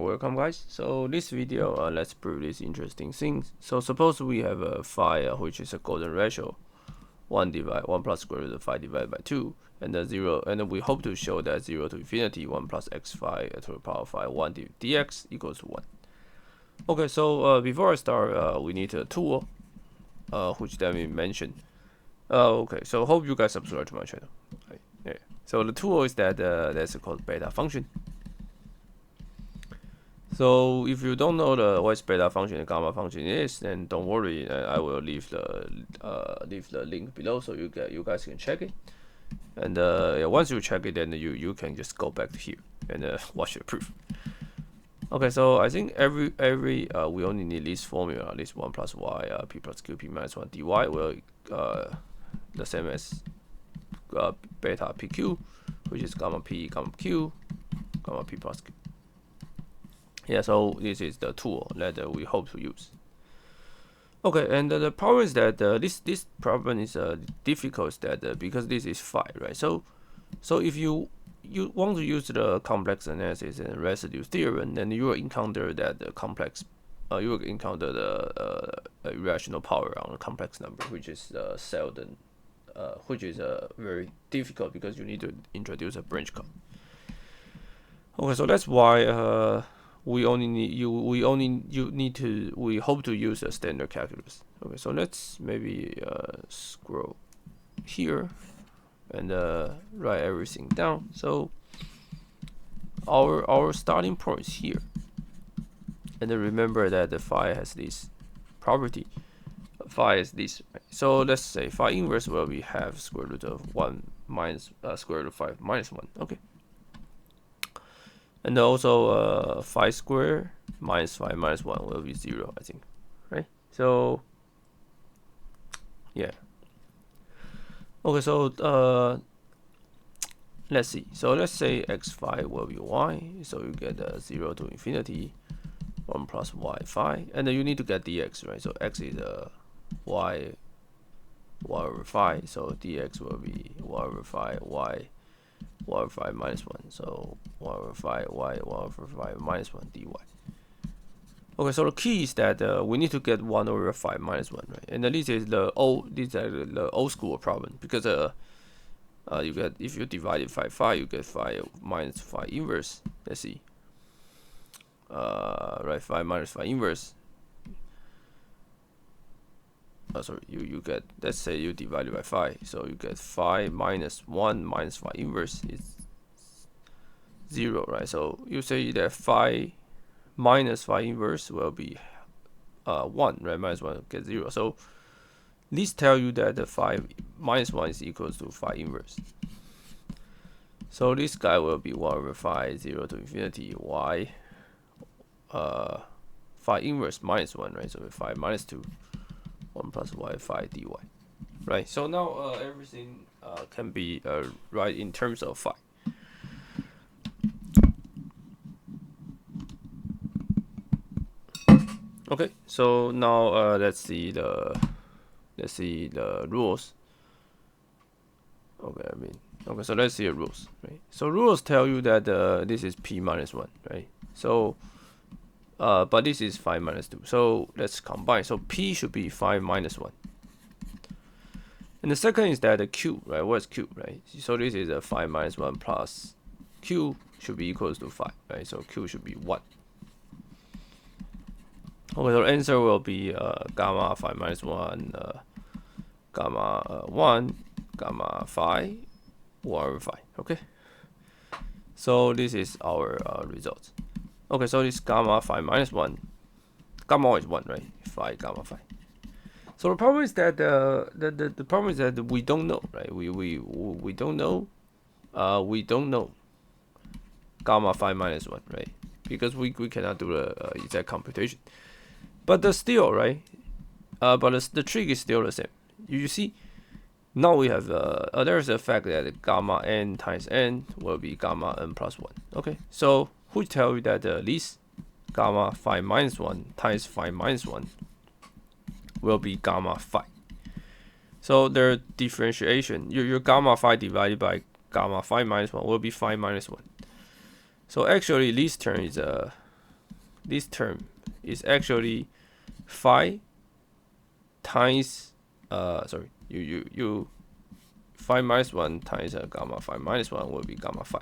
welcome guys. So this video, let's prove this interesting thing. So suppose we have a phi which is a golden ratio, 1 plus square root of phi divided by 2, and the 0, and then we hope to show that 0 to infinity 1 plus x phi to the power phi 1 dx equals to 1. Okay, so before I start, we need a tool, which let me mention. Okay, so hope you guys subscribe to my channel. Right, yeah. So the tool is that that's called beta function. So if you don't know what beta function and gamma function is, then don't worry. I will leave the link below so you guys can check it. And yeah, once you check it, then you can just go back to here and watch the proof. Okay, so I think every we only need this formula, this 1 plus y p plus q p minus 1 dy will the same as beta pq, which is gamma p gamma q gamma p plus q. Yeah, so this is the tool that we hope to use. Okay, and the problem is that this problem is difficult that because this is phi, right? So if you want to use the complex analysis and residue theorem, then you will encounter that the complex, you will encounter the irrational power on a complex number, which is seldom, which is very difficult because you need to introduce a branch code. Okay, so that's why we hope to use a standard calculus. Okay, so let's maybe scroll here and write everything down. So our starting point is here, and then remember that the phi has this property. Phi is this, right? So let's say phi inverse will be half square root of 1 minus square root of 5 minus 1. Okay. And also phi square minus phi minus 1 will be 0, I think, right? So yeah. Okay, so let's see. So let's say x phi will be y, so you get 0 to infinity 1 plus y phi, and then you need to get dx, right? So x is y over phi, so dx will be y over phi y over phi minus 1, so y over phi y over phi minus 1 dy. Okay, so the key is that we need to get 1 over phi minus 1, right? And this is the old school problem, because you get, if you divide phi, you get phi minus phi inverse. Let's see, right, phi minus phi inverse. Sorry, you get, let's say you divide it by phi, so you get phi minus 1 minus phi inverse is 0, right? So you say that phi minus phi inverse will be 1, right? Minus 1 get 0. So this tells you that the phi minus 1 is equals to phi inverse. So this guy will be 1 over phi 0 to infinity y phi inverse minus 1, right? So phi minus 2 1 plus y phi dy, right? So now everything can be right in terms of phi. Okay, so now let's see the rules. Okay, so let's see the rules, right? So rules tell you that this is p minus 1, right? So but this is phi minus 2, so let's combine. So p should be phi minus 1, and the second is that the q, right? What's q, right? So this is a phi minus 1 plus q should be equals to phi, right? So q should be 1. Okay, so the answer will be gamma phi minus 1 gamma 1 gamma phi 1 over phi. Okay, so this is our results. Okay, so this gamma phi minus 1, gamma is 1, right? Phi gamma phi. So the problem is that the problem is that we don't know, right? We don't know gamma phi minus 1, right? Because we cannot do the exact computation. But still, right? But the trick is still the same. You see, now we have there's a fact that gamma n times n will be gamma n plus 1. Okay, so which tell you that this gamma phi minus 1 times phi minus 1 will be gamma phi. So their differentiation, your gamma phi divided by gamma phi minus 1 will be phi minus 1. So actually this term is this term is actually phi times you phi minus 1 times gamma phi minus 1 will be gamma phi.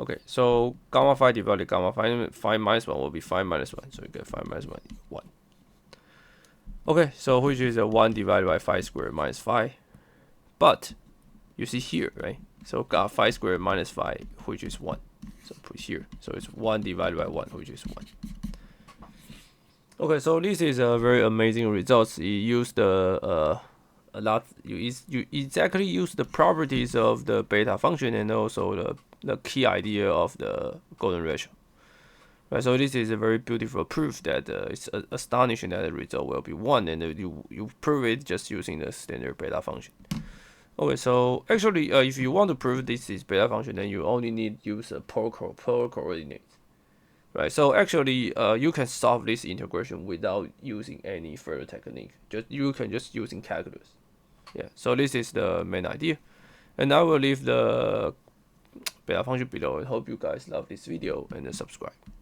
Okay, so gamma phi divided gamma phi minus 1 will be phi minus 1. So you get phi minus 1. Okay, so which is 1 divided by phi squared minus phi. But you see here, right? So got phi squared minus phi, which is 1. So put here. So it's 1 divided by 1, which is 1. Okay, so this is a very amazing results. You use the a lot. You exactly use the properties of the beta function and also the key idea of the golden ratio. Right, so this is a very beautiful proof that it's astonishing that the result will be 1, and you prove it just using the standard beta function. Okay, so actually, if you want to prove this is beta function, then you only need to use a polar coordinate. Right, so actually, you can solve this integration without using any further technique. You can just using calculus. Yeah, so this is the main idea, and I will leave the beta function below. I hope you guys love this video and subscribe.